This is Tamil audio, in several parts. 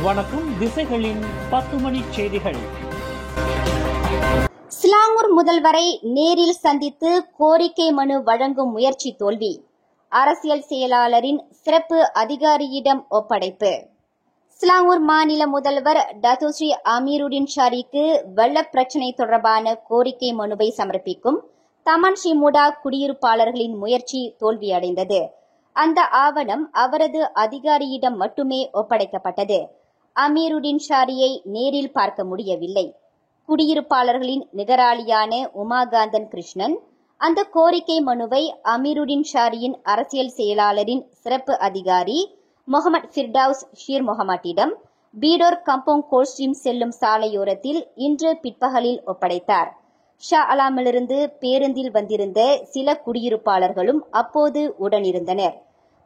வணக்கம். திசைகளின் 10 மணி செய்திகள். சிலாங்கூர் முதல்வரை நேரில் சந்தித்து கோரிக்கை மனு வழங்கும் முயற்சி தோல்வி. அரசியல் செயலாளரின் சிறப்பு அதிகாரியிடம் ஒப்படைப்பு. சிலாங்கூர் மாநில முதல்வர் டத்தோஸ்ரீ அமீருடின் ஷாரிக்கு வெள்ள பிரச்சினை தொடர்பான கோரிக்கை மனுவை சமர்ப்பிக்கும் தமன் ஸ்ரீ முடா குடியிருப்பாளர்களின் முயற்சி தோல்வியடைந்தது. அந்த ஆவணம் அவரது அதிகாரியிடம் மட்டுமே ஒப்படைக்கப்பட்டது. அமீருடின் ஷாரியை நேரில் பார்க்க முடியவில்லை. குடியிருப்பாளர்களின் நிகராளியான உமாகாந்தன் கிருஷ்ணன் அந்த கோரிக்கை மனுவை அமீருடின் ஷாரியின் அரசியல் செயலாளரின் சிறப்பு அதிகாரி முகமது ஃபிர்டவுஸ் ஷீர் முகமட்டிடம் பீடோர் கம்போங் கோல்ஸ்ட்ரீம் செல்லும் சாலையோரத்தில் இன்று பிற்பகலில் ஒப்படைத்தார். ஷா அலாமிலிருந்து பேருந்தில் வந்திருந்த சில குடியிருப்பாளர்களும் அப்போது உடனிருந்தனர்.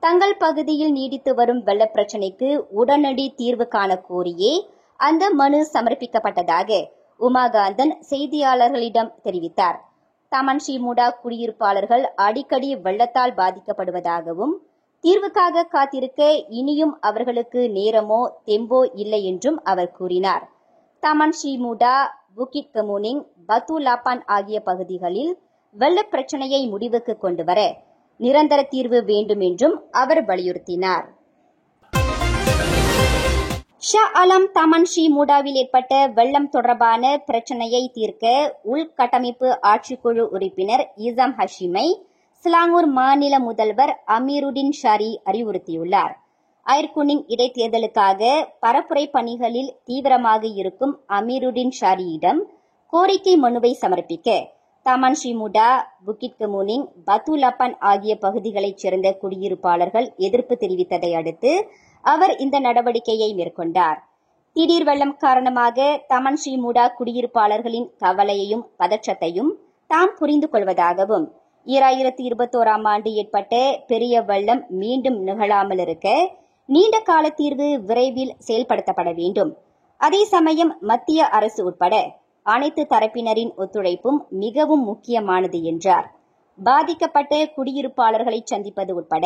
தங்கள் பகுதியில் நீடித்து வரும் வெள்ள பிரச்சினைக்கு உடனடி தீர்வு காண கோரியே அந்த மனு சமர்ப்பிக்கப்பட்டதாக உமாகாந்தன் செய்தியாளர்களிடம் தெரிவித்தார். தமன் ஸ்ரீ முடா குடியிருப்பாளர்கள் அடிக்கடி வெள்ளத்தால் பாதிக்கப்படுவதாகவும் தீர்வுக்காக காத்திருக்க இனியும் அவர்களுக்கு நேரமோ தெம்போ இல்லை என்றும் அவர் கூறினார். தமன் ஸ்ரீ முடா, புக்கிட் கமுனிங், பத்து லாப்பான் ஆகிய பகுதிகளில் வெள்ள பிரச்சனையை முடிவுக்கு கொண்டுவர நிரந்தர தீர்வு வேண்டும் என்றும் அவர் வலியுறுத்தினார். ஷா அலம் தமன் ஸ்ரீ முடாவில் ஏற்பட்ட வெள்ளம் தொடர்பான பிரச்சனையை தீர்க்க உள்கட்டமைப்பு ஆட்சிக்குழு உறுப்பினர் இசாம் ஹஷீமை சிலாங்கூர் மாநில முதல்வர் அமீருடின் ஷாரி அறிவுறுத்தியுள்ளார். ஐர்குனிங் இடைத்தேர்தலுக்காக பரப்புரை பணிகளில் தீவிரமாக இருக்கும் அமீருடின் ஷாரியிடம் கோரிக்கை மனுவை சமர்ப்பிக்க தமன் ஸ்ரீ முடா, புக்கிட் கமுனிங், பத்து லாப்பான் ஆகிய பகுதிகளைச் சேர்ந்த குடியிருப்பாளர்கள் எதிர்ப்பு தெரிவித்ததை அடுத்து அவர் இந்த நடவடிக்கையை மேற்கொண்டார். திடீர் வெள்ளம் காரணமாக தமன் ஸ்ரீ முடா குடியிருப்பாளர்களின் கவலையையும் பதற்றத்தையும் தாம் புரிந்து கொள்வதாகவும் 2021 ஆண்டு ஏற்பட்ட பெரிய வெள்ளம் மீண்டும் நிகழாமல் இருக்க நீண்ட கால தீர்வு விரைவில் செயல்படுத்தப்பட வேண்டும். அதே சமயம் மத்திய அரசு உட்பட அனைத்து தரப்பினரின் ஒத்துழைப்பும் மிகவும் முக்கியமானது என்றார். பாதிக்கப்பட்ட குடியிருப்பாளர்களை சந்திப்பது உட்பட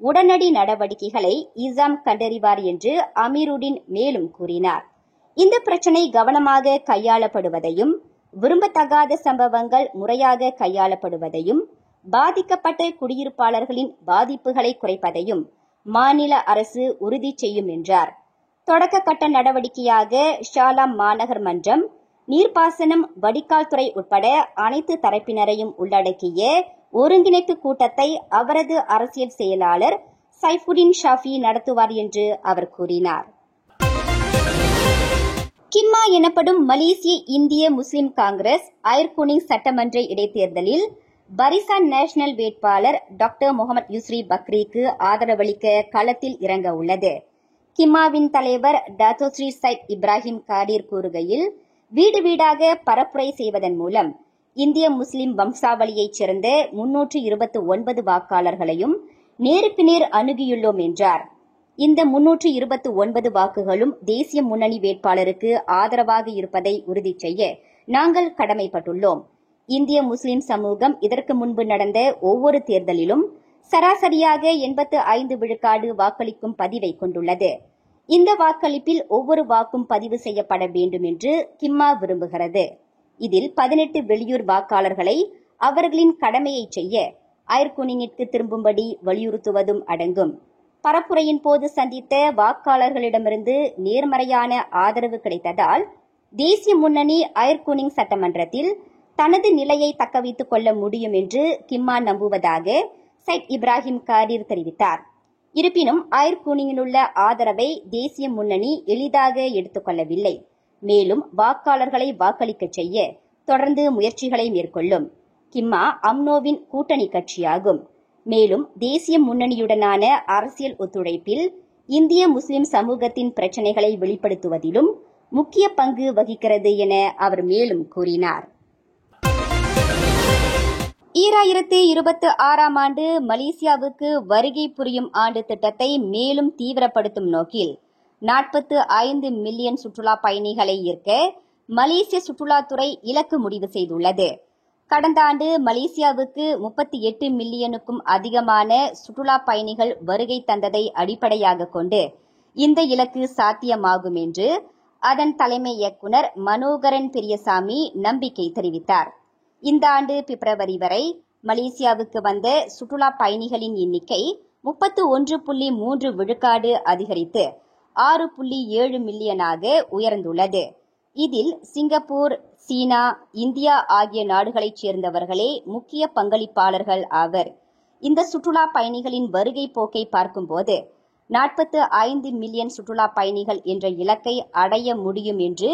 உடனடி நடவடிக்கைகளை இசாம் கண்டறிவார் என்று அமீருடின் மேலும் கூறினார். இந்த பிரச்சினை கவனமாக கையாளப்படுவதையும் விரும்பத்தகாத சம்பவங்கள் முறையாக கையாளப்படுவதையும் பாதிக்கப்பட்ட குடியிருப்பாளர்களின் பாதிப்புகளை குறைப்பதையும் மாநில அரசு உறுதி செய்யும் என்றார். தொடக்க கட்ட நடவடிக்கையாக ஷாலாம் மாநகர் மன்றம், நீர்ப்பாசனம், வடிகால் துறை உட்பட அனைத்து தரப்பினரையும் உள்ளடக்கிய ஒருங்கிணைப்பு கூட்டத்தை அவரது அரசியல் செயலாளர் சைஃபுடின் ஷாஃபி நடத்துவார் என்று அவர் கூறினார். கிம்மா எனப்படும் மலேசிய இந்திய முஸ்லிம் காங்கிரஸ் ஐர்குனிங் சட்டமன்ற இடைத்தேர்தலில் பரிசான் நேஷனல் வேட்பாளர் டாக்டர் முகமது யூஸ்ரி பக்ரிக்கு ஆதரவளிக்க களத்தில் இறங்க உள்ளது. கிம்மாவின் தலைவர் டத்தோஸ்ரீ சைட் இப்ராஹிம் காடீர் கூறுகையில், வீடு வீடாக பரப்புரை செய்வதன் மூலம் இந்திய முஸ்லிம் வம்சாவளியைச் சேர்ந்த 329 வாக்காளர்களையும் நேருக்கு நேர் அணுகியுள்ளோம் என்றார். இந்த 329 வாக்குகளும் தேசிய முன்னணி வேட்பாளருக்கு ஆதரவாக இருப்பதை உறுதி செய்ய நாங்கள் கடமைப்பட்டுள்ளோம். இந்திய முஸ்லிம் சமூகம் இதற்கு முன்பு நடந்த ஒவ்வொரு தேர்தலிலும் சராசரியாக 85 விழுக்காடு வாக்களிக்கும் பதிவை கொண்டுள்ளது. இந்த வாக்களிப்பில் ஒவ்வொரு வாக்கும் பதிவு செய்யப்பட வேண்டும் என்று கிம்மா விரும்புகிறது. இதில் 18 வெளியூர் வாக்காளர்களை அவர்களின் கடமையை செய்ய ஐர்குனிங்கிற்கு திரும்பும்படி வலியுறுத்துவதும் அடங்கும். பரப்புரையின் போது சந்தித்த வாக்காளர்களிடமிருந்து நேர்மறையான ஆதரவு கிடைத்ததால் தேசிய முன்னணி ஐர்குனிங் சட்டமன்றத்தில் தனது நிலையை தக்கவைத்துக் கொள்ள முடியும் என்று கிம்மா நம்புவதாக சைட் இப்ராஹிம் காடீர் தெரிவித்தார். இருப்பினும் ஐர்குனிங்கில் உள்ள ஆதரவை தேசிய முன்னணி எளிதாக எடுத்துக்கொள்ளவில்லை. மேலும் வாக்காளர்களை வாக்களிக்க செய்ய தொடர்ந்து முயற்சிகளை மேற்கொள்ளும். கிம்மா அம்னோவின் கூட்டணி கட்சியாகும். மேலும் தேசிய முன்னணியுடனான அரசியல் ஒத்துழைப்பில் இந்திய முஸ்லிம் சமூகத்தின் பிரச்சினைகளை வெளிப்படுத்துவதிலும் முக்கிய பங்கு வகிக்கிறது என அவர் மேலும் கூறினார். 2026 ஆண்டு மலேசியாவுக்கு வருகை புரியும் ஆண்டு திட்டத்தை மேலும் தீவிரப்படுத்தும் நோக்கில் 45 மில்லியன் சுற்றுலா பயணிகளை ஈர்க்க மலேசிய சுற்றுலாத்துறை இலக்கு முடிவு செய்துள்ளது. கடந்த ஆண்டு மலேசியாவுக்கு 38 மில்லியனுக்கும் அதிகமான சுற்றுலா பயணிகள் வருகை தந்ததை அடிப்படையாக கொண்டு இந்த இலக்கு சாத்தியமாகும் என்று அதன் தலைமை இயக்குனர் மனோகரன் பெரியசாமி நம்பிக்கை தெரிவித்தார். இந்த ஆண்டு பிப்ரவரி வரை மலேசியாவுக்கு வந்த சுற்றுலா பயணிகளின் எண்ணிக்கை 31.3 விழுக்காடு அதிகரித்து 6.7 மில்லியனாக உயர்ந்துள்ளது. இதில் சிங்கப்பூர், சீனா, இந்தியா ஆகிய நாடுகளைச் சேர்ந்தவர்களே முக்கிய பங்களிப்பாளர்கள் ஆவர். இந்த சுற்றுலா பயணிகளின் வருகை போக்கை பார்க்கும்போது 45 மில்லியன் சுற்றுலா பயணிகள் என்ற இலக்கை அடைய முடியும் என்று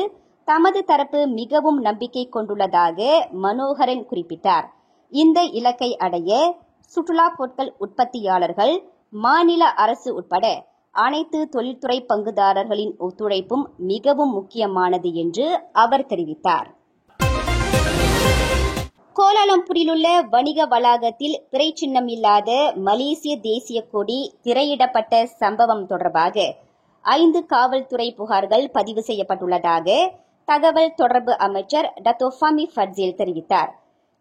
தமது தரப்பு மிகவும் நம்பிக்கை கொண்டுள்ளதாக மனோகரன் குறிப்பிட்டார். இந்த இலக்கை அடைய சுற்றுலா பொருட்கள் உற்பத்தியாளர்கள், மாநில அரசு உட்பட அனைத்து தொழில்துறை பங்குதாரர்களின் ஒத்துழைப்பும் மிகவும் முக்கியமானது என்று அவர் தெரிவித்தார். கோலாலம்பூரிலுள்ள வணிக வளாகத்தில் திரை சின்னம் இல்லாத மலேசிய தேசிய கொடி திரையிடப்பட்ட சம்பவம் தொடர்பாக 5 காவல்துறை புகார்கள் பதிவு செய்யப்பட்டுள்ளதாக தகவல் தொடர்பு அமைச்சர் டத்தோ ஃபமி ஃபட்சில் தெரிவித்தார்.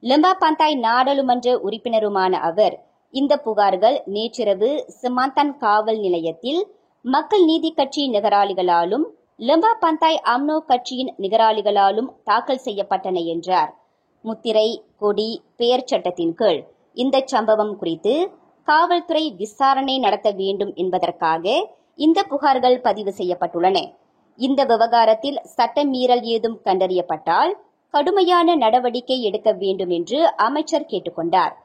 லெம்பா பந்தாய் நாடாளுமன்ற உறுப்பினருமான அவர் இந்த புகார்கள் நேற்றிரவு சிமாந்தான் காவல் நிலையத்தில் மக்கள் நீதி கட்சி நிகராளிகளாலும் லெம்பா பந்தாய் அம்னோ கட்சியின் நிகராளிகளாலும் தாக்கல் செய்யப்பட்டன என்றார். முத்திரை, கொடி, பெயர் சட்டத்தின் கீழ் இந்த சம்பவம் குறித்து காவல்துறை விசாரணை நடத்த வேண்டும் என்பதற்காக இந்த புகார்கள் பதிவு செய்யப்பட்டுள்ளன. இந்த விவகாரத்தில் சட்டமீறல் ஏதும் கண்டறியப்பட்டால் கடுமையான நடவடிக்கை எடுக்க வேண்டும் என்று அமைச்சர் கேட்டுக்கொண்டார்.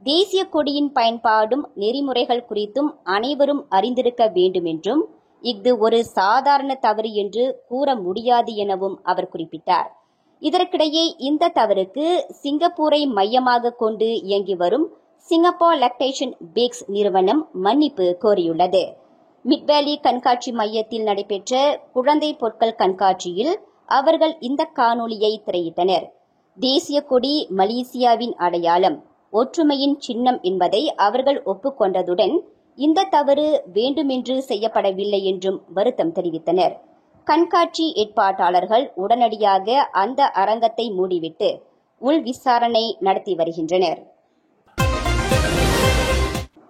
தேசிய கொடியின் பயன்பாடும் நெறிமுறைகள் குறித்தும் அனைவரும் அறிந்திருக்க வேண்டும் என்றும் இஃது ஒரு சாதாரண தவறு என்று கூற முடியாது எனவும் அவர் குறிப்பிட்டார். இதற்கிடையே இந்த தவறுக்கு சிங்கப்பூரை மையமாக கொண்டு இயங்கி வரும் சிங்கப்பூர் லக்டேஷன் பேக்ஸ் நிறுவனம் மன்னிப்பு கோரியுள்ளது. மிட்வேலி கண்காட்சி மையத்தில் நடைபெற்ற குழந்தை பொருட்கள் கண்காட்சியில் அவர்கள் இந்த காணொளியை திரையிட்டனர். தேசிய கொடி மலேசியாவின் அடையாளம், ஒற்றுமையின் சின்னம் என்பதை அவர்கள் ஒப்புக்கொண்டதுடன் இந்த தவறு வேண்டுமென்று செய்யப்படவில்லை என்றும் வருத்தம் தெரிவித்தனர். கண்காட்சி ஏற்பாட்டாளர்கள் உடனடியாக அந்த அரங்கத்தை மூடிவிட்டு உள் விசாரணை நடத்தி வருகின்றனர்.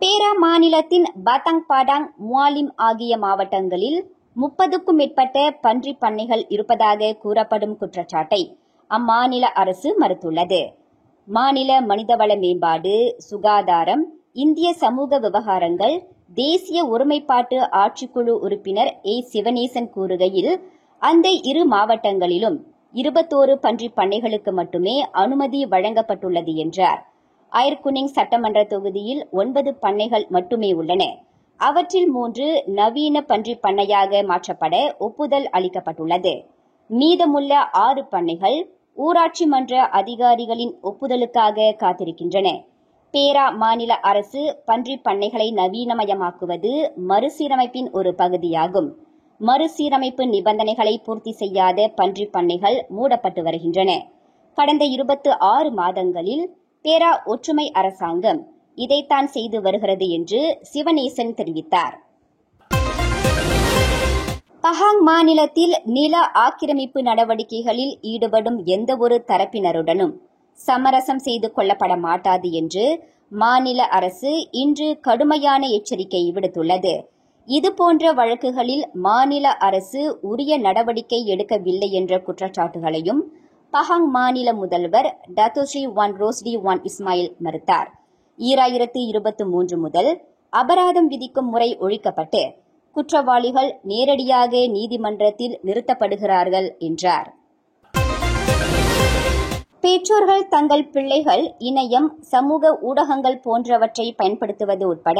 பேரா மாநிலத்தின் பாத்தங் பாடாங், முவாலிம் ஆகிய மாவட்டங்களில் 30க்கும் மேற்பட்ட பன்றி பண்ணைகள் இருப்பதாக கூறப்படும் குற்றச்சாட்டை அம்மாநில அரசு மறுத்துள்ளது. மாநில மனிதவள மேம்பாடு, சுகாதாரம், இந்திய சமூக விவகாரங்கள், தேசிய ஒருமைப்பாட்டு ஆட்சிக்குழு உறுப்பினர் ஏ. சிவனேசன் கூறுகையில், அந்த 2 மாவட்டங்களிலும் 21 பன்றி பண்ணைகளுக்கு மட்டுமே அனுமதி வழங்கப்பட்டுள்ளது என்றார். அயர்குனிங் சட்டமன்ற தொகுதியில் 9 பண்ணைகள் மட்டுமே உள்ளன. அவற்றில் 3 நவீன பன்றி பண்ணையாக மாற்றப்பட ஒப்புதல் அளிக்கப்பட்டுள்ளது. மீதமுள்ள 6 பண்ணைகள் ஊராட்சி மன்ற அதிகாரிகளின் ஒப்புதலுக்காக காத்திருக்கின்றன. பேரா மாநில அரசு பன்றி பண்ணைகளை நவீனமயமாக்குவது மறுசீரமைப்பின் ஒரு பகுதியாகும். மறுசீரமைப்பு நிபந்தனைகளை பூர்த்தி செய்யாத பன்றி பண்ணைகள் மூடப்பட்டு வருகின்றன. கடந்த 26 மாதங்களில் பேரா ஒற்றுமை அரசாங்கம் இதைத்தான் செய்து வருகிறது என்று சிவனேசன் தெரிவித்தார். பஹாங் மாநிலத்தில் நில ஆக்கிரமிப்பு நடவடிக்கைகளில் ஈடுபடும் எந்தவொரு தரப்பினருடனும் சமரசம் செய்து கொள்ளப்பட மாட்டாது என்று மாநில அரசு இன்று கடுமையான எச்சரிக்கை விடுத்துள்ளது. இதுபோன்ற வழக்குகளில் மாநில அரசு உரிய நடவடிக்கை எடுக்கவில்லை என்ற குற்றச்சாட்டுகளையும் பஹாங் மாநில முதல்வர் டத்தோஸ்ரீ வான் ரோஸ்டி வான் இஸ்மாயில் மறுத்தார். 2023 முதல் அபராதம் விதிக்கும் முறை ஒழிக்கப்பட்டு குற்றவாளிகள் நேரடியாக நீதிமன்றத்தில் நிறுத்தப்படுகிறார்கள் என்றார். பெற்றோர்கள் தங்கள் பிள்ளைகள் இணையம், சமூக ஊடகங்கள் போன்றவற்றை பயன்படுத்துவது உட்பட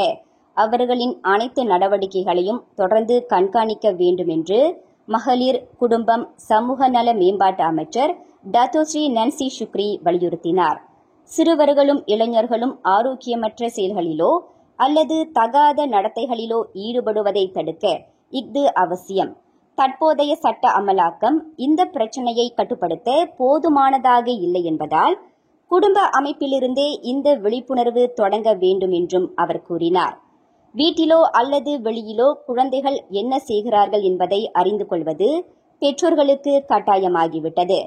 அவர்களின் அனைத்து நடவடிக்கைகளையும் தொடர்ந்து கண்காணிக்க வேண்டும் என்று மகளிர், குடும்பம், சமூக நல மேம்பாட்டு அமைச்சர் டத்தோஸ்ரீ நான்சி சுக்ரி வலியுறுத்தினார். சிறுவர்களும் இளைஞர்களும் ஆரோக்கியமற்ற செயல்களிலோ அல்லது தகாத நடத்தைகளிலோ ஈடுபடுவதை தடுக்க இஃது அவசியம். தற்போதைய சட்ட அமலாக்கம் இந்த பிரச்சனையை கட்டுப்படுத்த போதுமானதாக இல்லை என்பதால் குடும்ப அமைப்பிலிருந்தே இந்த விழிப்புணர்வு தொடங்க வேண்டும் என்றும் அவர் கூறினார். வீட்டிலோ அல்லது வெளியிலோ குழந்தைகள் என்ன செய்கிறார்கள் என்பதை அறிந்து கொள்வது பெற்றோர்களுக்கு கட்டாயமாகிவிட்டது.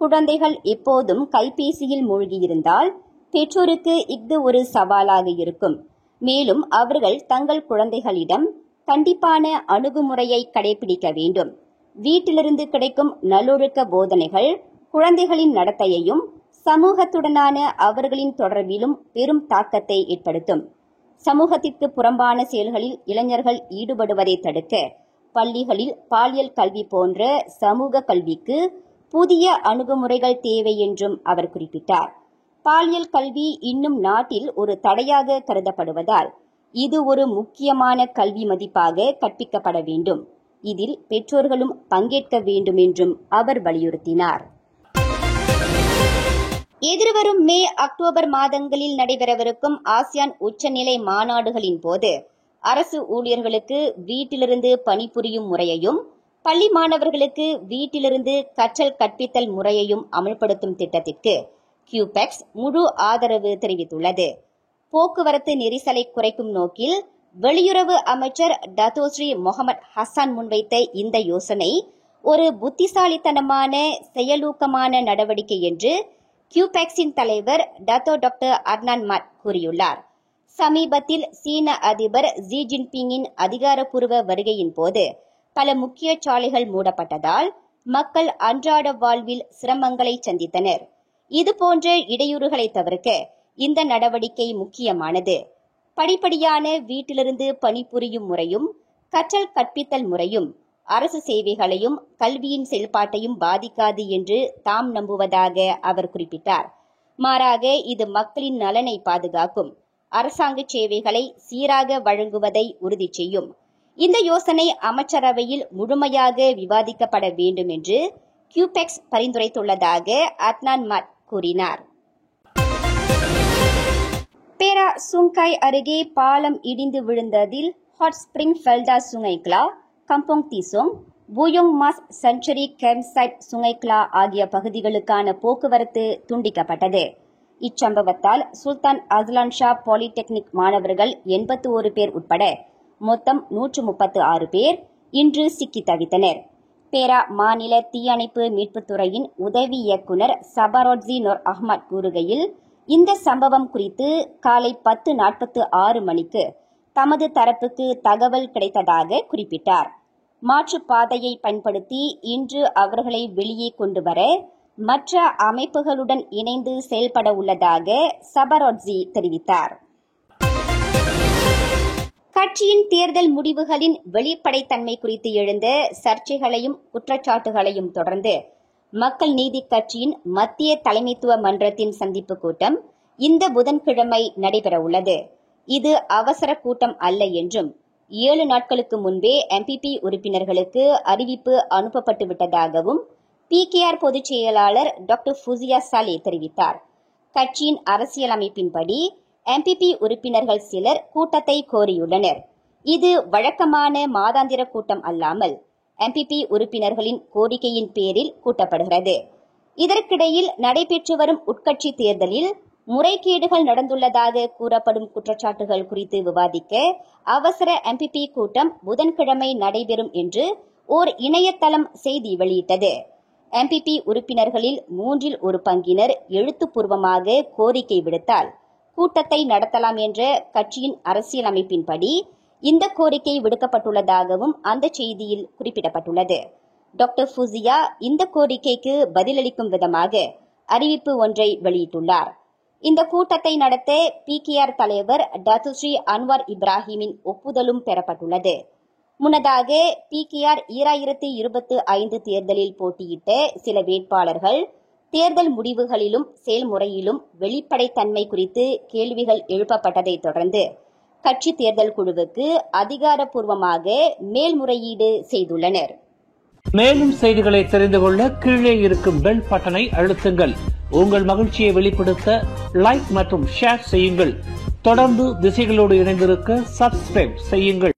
குழந்தைகள் எப்போதும் கைபேசியில் மூழ்கியிருந்தால் பெற்றோருக்கு இஃது ஒரு சவாலாக இருக்கும். மேலும் அவர்கள் தங்கள் குழந்தைகளிடம் கண்டிப்பான அணுகுமுறையை கடைபிடிக்க வேண்டும். வீட்டிலிருந்து கிடைக்கும் நல்லொழுக்க போதனைகள் குழந்தைகளின் நடத்தையையும் சமூகத்துடனான அவர்களின் தொடர்பிலும் பெரும் தாக்கத்தை ஏற்படுத்தும். சமூகத்திற்கு புறம்பான செயல்களில் இளைஞர்கள் ஈடுபடுவதை தடுக்க பள்ளிகளில் பாலியல் கல்வி போன்ற சமூக கல்விக்கு புதிய அணுகுமுறைகள் தேவை என்றும் அவர் குறிப்பிட்டார். பாலியல் கல்வி இன்னும் நாட்டில் ஒரு தடையாக கருதப்படுவதால் இது ஒரு முக்கியமான கல்வி மதிப்பாக கற்பிக்கப்பட வேண்டும். இதில் பெற்றோர்களும் பங்கேற்க வேண்டும் என்றும் அவர் வலியுறுத்தினார். எதிர்வரும் மே, அக்டோபர் மாதங்களில் நடைபெறவிருக்கும் ஆசியான் உச்சநிலை மாநாடுகளின் போது அரசு ஊழியர்களுக்கு வீட்டிலிருந்து பணிபுரியும் முறையையும் பள்ளி மாணவர்களுக்கு வீட்டிலிருந்து கற்றல் கற்பித்தல் முறையையும் அமல்படுத்தும் திட்டத்திற்கு கியூபெக்ஸ் முழு ஆதரவு தெரிவித்துள்ளது. போக்குவரத்து நெரிசலை குறைக்கும் நோக்கில் வெளியுறவு அமைச்சர் டத்தோஸ்ரீ முகமது ஹசான் முன்வைத்த இந்த யோசனை ஒரு புத்திசாலித்தனமான செயலூக்கமான நடவடிக்கை என்று கியூபெக்ஸின் தலைவர் டாக்டர் அர்னான் மாட் கூறியுள்ளார். சமீபத்தில் சீன அதிபர் ஜி ஜின்பிங்கின் அதிகாரப்பூர்வ வருகையின் போது பல முக்கிய சாலைகள் மூடப்பட்டதால் மக்கள் அன்றாட வாழ்வில் சிரமங்களை சந்தித்தனர். இதுபோன்ற இடையூறுகளை தவிர்க்க இந்த நடவடிக்கை முக்கியமானது. படிப்படியான வீட்டிலிருந்து பணிபுரியும் முறையும் கற்றல் கற்பித்தல் முறையும் அரசு சேவைகளையும் கல்வியின் செயல்பாட்டையும் பாதிக்காது என்று தாம் நம்புவதாக அவர் குறிப்பிட்டார். மாறாக இது மக்களின் நலனை பாதுகாக்கும், அரசாங்க சேவைகளை சீராக வழங்குவதை உறுதி செய்யும். இந்த யோசனை அமைச்சரவையில் முழுமையாக விவாதிக்கப்பட வேண்டும் என்று கியூபெக்ஸ் பரிந்துரைத்துள்ளதாக அட்னான் மாட் கூறினார். பேரா சுங்காய் அருகே பாலம் இடிந்து விழுந்ததில் hot spring Felda Sungai Klah, Kampung Tisong, Buyong Mas century camp site Sungai Klah ஆகிய பகுதிகளுக்கான போக்குவரத்து துண்டிக்கப்பட்டது. இச்சம்பவத்தால் சுல்தான் அஸ்லான் ஷா பாலிடெக்னிக் மாணவர்கள் 81 பேர் உட்பட மொத்தம் 136 பேர் இன்று சிக்கி தவித்தனர். பேரா மாநில தீயணைப்பு மீட்புத்துறையின் உதவி இயக்குநர் சபரோட்ஜி நோர் அஹ்மத் கூறுகையில், இந்த சம்பவம் குறித்து காலை 10:46 மணிக்கு தமது தரப்புக்கு தகவல் கிடைத்ததாக குறிப்பிட்டார். மாற்றுப்பாதையை பயன்படுத்தி இன்று அவர்களை வெளியே கொண்டு வர மற்ற அமைப்புகளுடன் இணைந்து செயல்பட உள்ளதாக சபரோட்ஜி தெரிவித்தார். கட்சியின் தேர்தல் முடிவுகளின் வெளிப்படைத்தன்மை குறித்து எழுந்த சர்ச்சைகளையும் குற்றச்சாட்டுகளையும் தொடர்ந்து மக்கள் நீதி கட்சியின் மத்திய தலைமைத்துவ மன்றத்தின் சந்திப்பு கூட்டம் இந்த புதன்கிழமை நடைபெறவுள்ளது. இது அவசர கூட்டம் அல்ல என்றும் 7 நாட்களுக்கு முன்பே MPP உறுப்பினர்களுக்கு அறிவிப்பு அனுப்பப்பட்டு விட்டதாகவும் PKR பொதுச் செயலாளர் டாக்டர் ஃபுசியா சாலே தெரிவித்தார். கட்சியின் அரசியலமைப்பின்படி MPP உறுப்பினர்கள் சிலர் கூட்டத்தை கோரியுள்ளனர். இது வழக்கமான மாதாந்திர கூட்டம் அல்லாமல் MPP உறுப்பினர்களின் கோரிக்கையின் பேரில் கூட்டப்படுகிறது. இதற்கிடையில் நடைபெற்று வரும் உட்கட்சி தேர்தலில் முறைகேடுகள் நடந்துள்ளதாக கூறப்படும் குற்றச்சாட்டுகள் குறித்து விவாதிக்க அவசர MPP கூட்டம் புதன்கிழமை நடைபெறும் என்று ஓர் இணையதளம் செய்தி வெளியிட்டது. MPP உறுப்பினர்களில் 1/3 எழுத்துப்பூர்வமாக கோரிக்கை விடுத்தால் கூட்டத்தை நடத்தலாம் என்ற கட்சியின் அரசியலமைப்பின்படி இந்த கோரிக்கை விடுக்கப்பட்டுள்ளதாகவும் அந்த செய்தியில் குறிப்பிடப்பட்டுள்ளது. டாக்டர் ஃபுசியா இந்த கோரிக்கைக்கு பதிலளிக்கும் விதமாக அறிவிப்பு ஒன்றை வெளியிட்டுள்ளார். இந்த கூட்டத்தை நடத்த PKR தலைவர் டத்துஸ்ரீ அன்வார் இப்ராஹிமின் ஒப்புதலும் பெறப்பட்டுள்ளது. முன்னதாக PKR 2025 தேர்தலில் போட்டியிட்ட சில வேட்பாளர்கள் தேர்தல் முடிவுகளிலும் செயல்முறையிலும் வெளிப்படைத்தன்மை குறித்து கேள்விகள் எழுப்பப்பட்டதை தொடர்ந்து கட்சி தேர்தல் குழுவுக்கு அதிகாரப்பூர்வமாக மேல்முறையீடு செய்துள்ளனர். மேலும் செய்திகளை தெரிந்து கொள்ள கீழே இருக்கும் பெல் பட்டனை அழுத்துங்கள். உங்கள் மகிழ்ச்சியை வெளிப்படுத்த லைக் மற்றும் ஷேர் செய்யுங்கள். தொடர்ந்து திசைகளோடு இணைந்திருக்க சப்ஸ்கிரைப் செய்யுங்கள்.